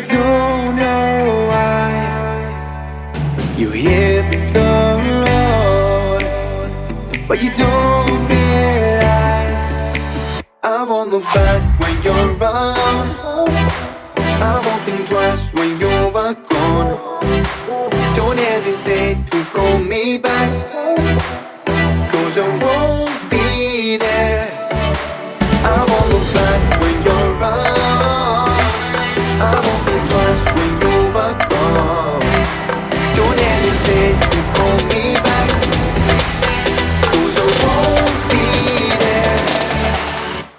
I don't know why you hit the road, but you don't realize I won't look back when you're around. I won't think twice when you're gone. Don't hesitate to call me back, 'cause I won't be there. I won't look back when you're around. I won't think twice when you're gone. Don't hesitate to call me back, 'cause I won't be there.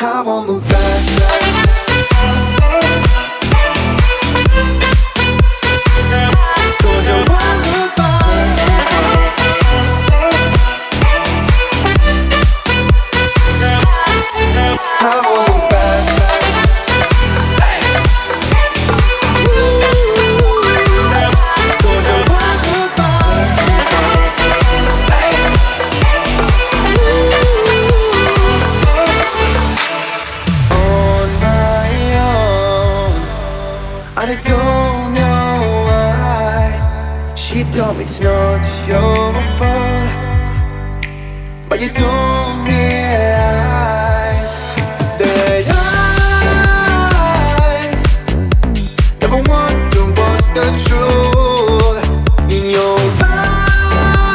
I won't look back. I don't know why she told me it's not your fault, but you don't realize that I never wonder what's the truth in your eyes.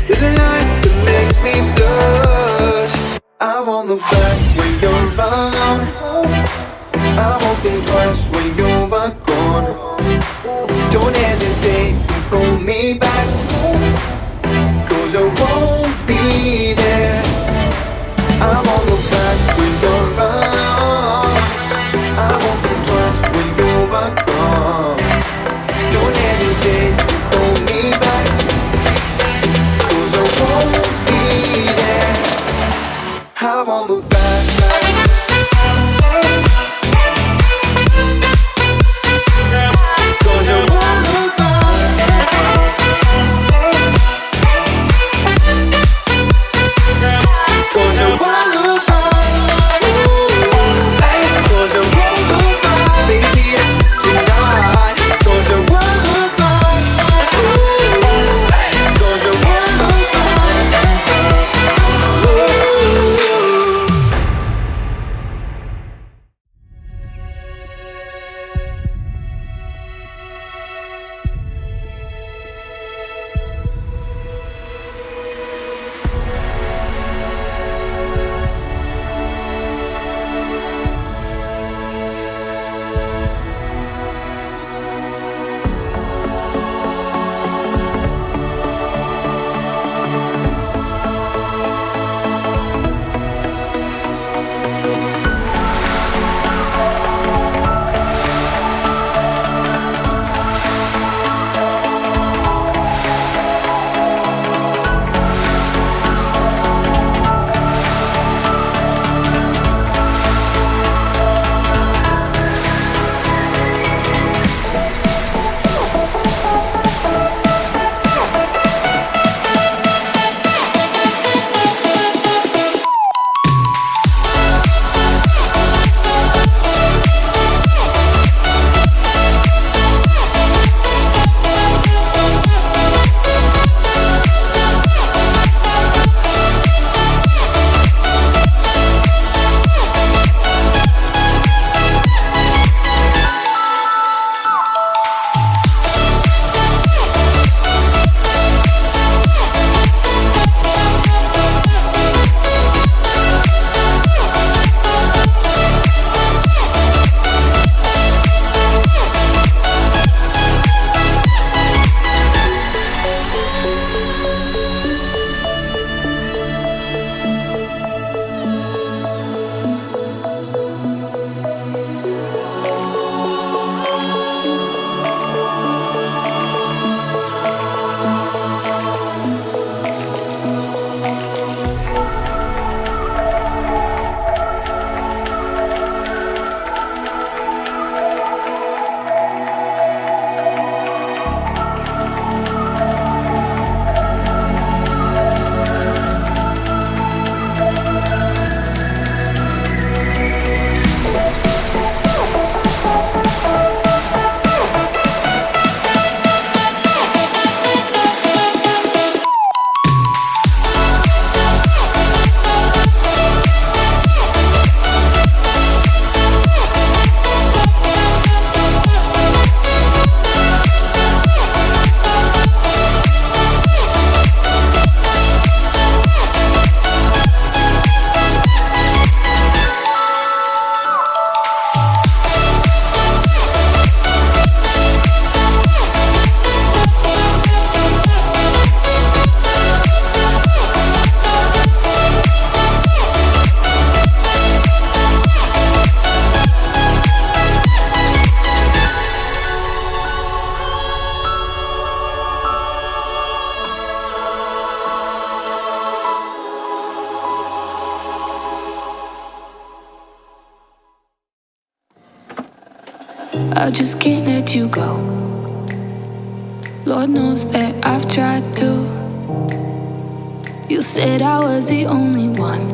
There's a light that makes me blush. I won't look back when you're around. I won't think twice when you're gone. Don't hesitate to call me back, 'cause I won't be there. I won't look back when you're around. I won't think twice when you're gone. Don't hesitate to call me back, 'cause I won't be there. I won't look back. I just can't let you go. Lord knows that I've tried to. You said I was the only one.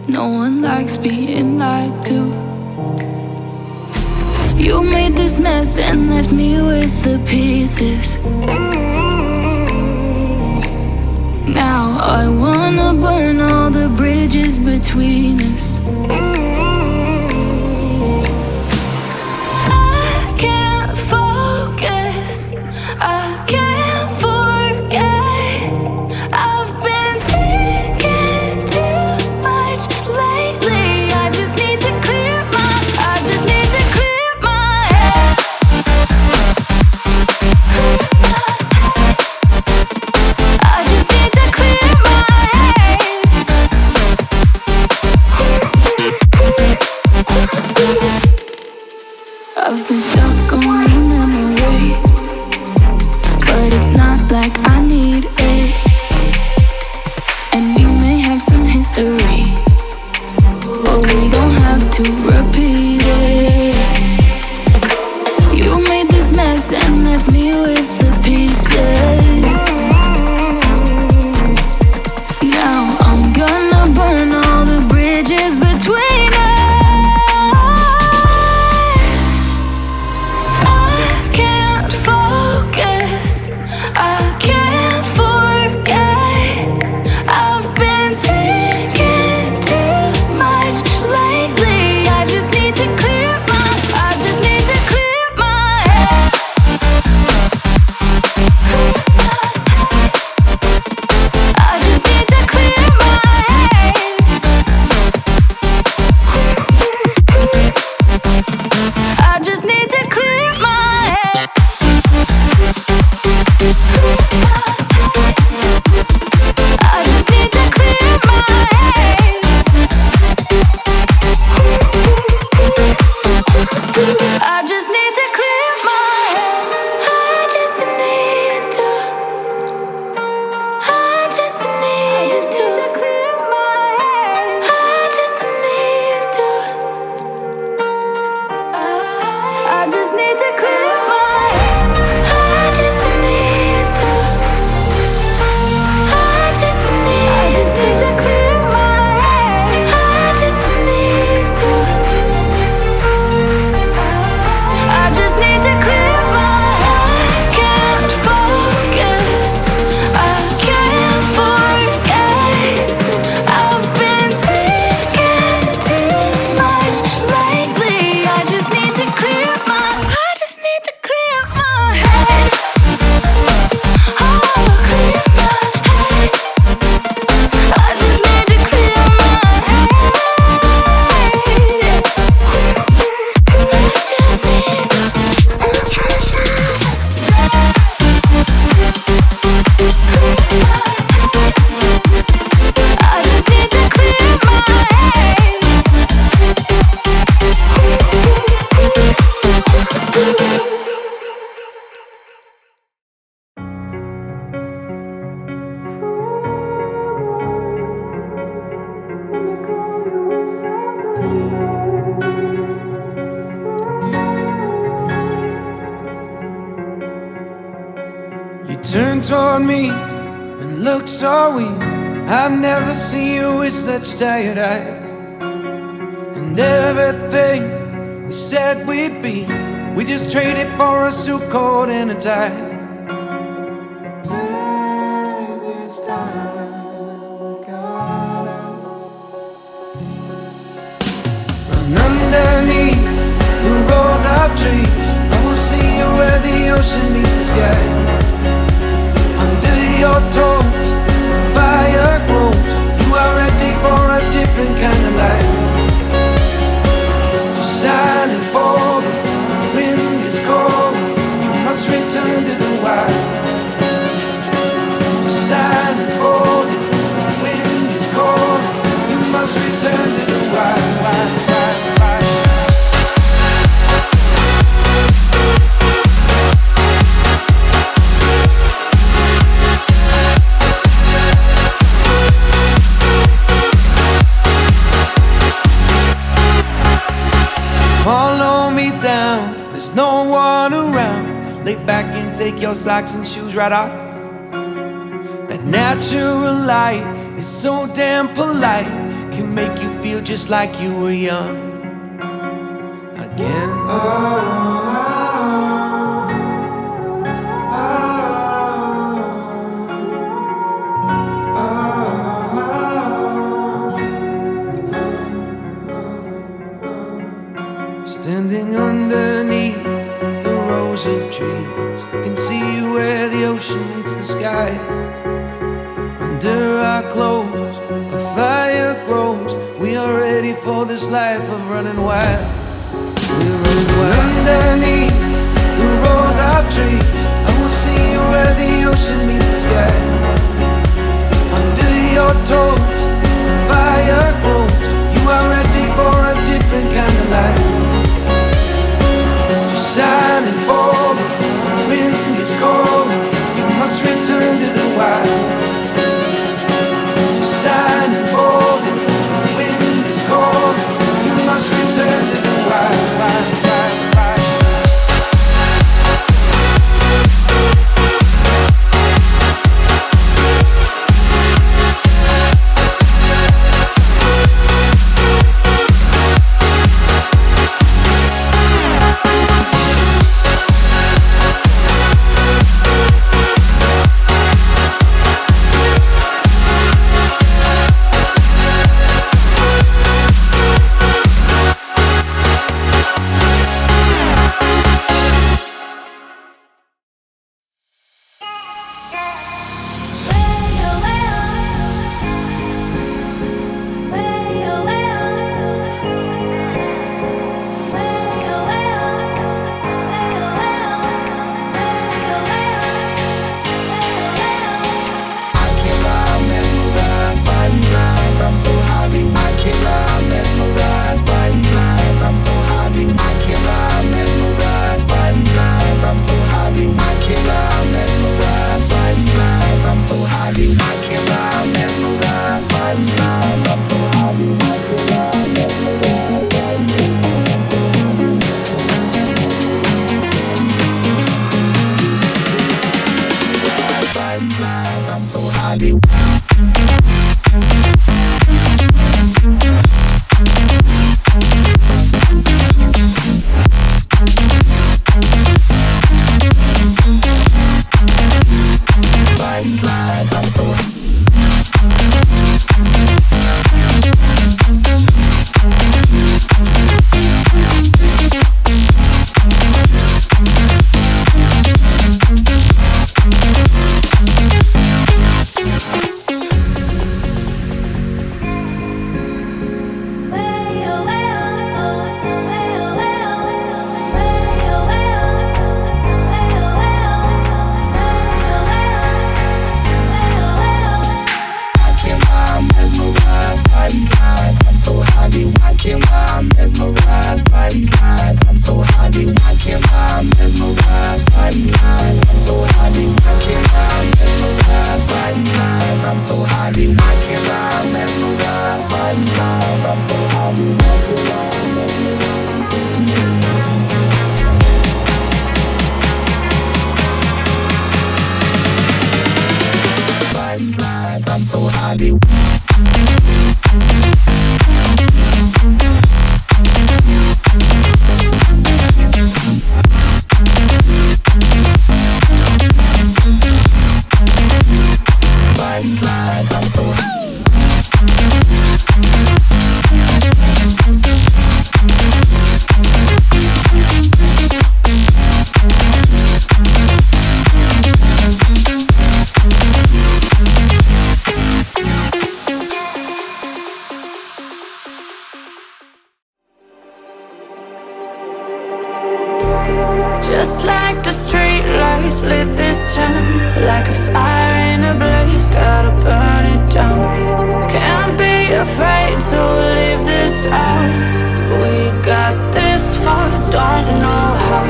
No one likes being lied to. You made this mess and left me with the pieces. Now I wanna burn all the bridges between us. I can't focus, I can't forget. I've been thinking too much lately. I just need to clear my head. I just need to clear my head. I've been stuck on your memory, but it's not like I need it. And we may have some history, but we don't have to repeat it. You made this mess and left me with the pieces. Now I'm gonna burn all the bridges between us. I can't focus, I can't forget. I've been thinking too much lately. I just need to clear my head. I just need to clear my head. I just need to clear my head. I just need to clear my head. I just need to clear my head. I just need to. I just need to clear my head. I just need to. I just need to clear my head. I just need to. I just need to clear my head. I just need to. I just need to clear my head. I can't focus, I can't forget. I've been thinking too much lately. I just need to clear my head. Oh, clear my head. I just need to clear my head. I just need to clear my head. You turn toward me and look so weak. I've never seen you with such tired eyes. And everything we said we'd be, we just traded for a suit coat and a tie. And underneath the rows of trees, I will see you where the ocean meets the sky. Under your toes, the fire grows. You are ready for a different kind of life. You're silent for the wind is cold. You must return to the wild. You're silent for the wind is cold. You must return to the wild. Follow me down back and take your socks and shoes right off. That natural light is so damn polite, can make you feel just like you were young again. Standing underneath the rows of trees, I can see where the ocean meets the sky. Under our clothes, a fire grows. We are ready for this life of running wild. We're running wild. Underneath the rows of trees, I will see where the ocean meets the sky. Under your toes, the fire grows. You are ready for a different kind of life. Shining forward, the wind is cold. You must return to the wild. Shining forward, the wind is cold. You must return to the wild. Just like the street lights lit this town, like a fire in a blaze, gotta burn it down. Can't be afraid to leave this out. We got this far, don't know how.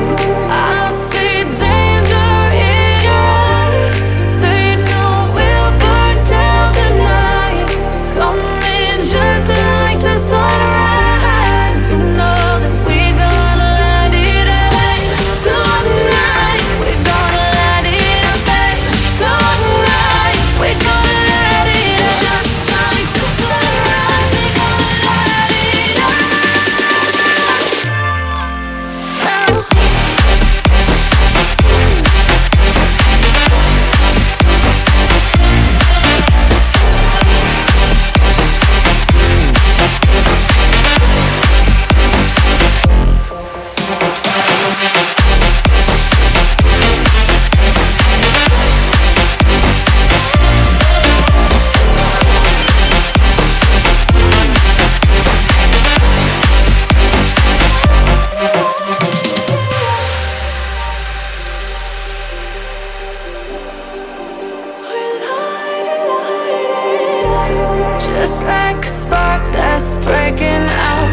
I see danger in your eyes. They know we'll burn down the night. Coming just like the sunrise. You know that we gonna light it up tonight. We just like a spark that's breaking out.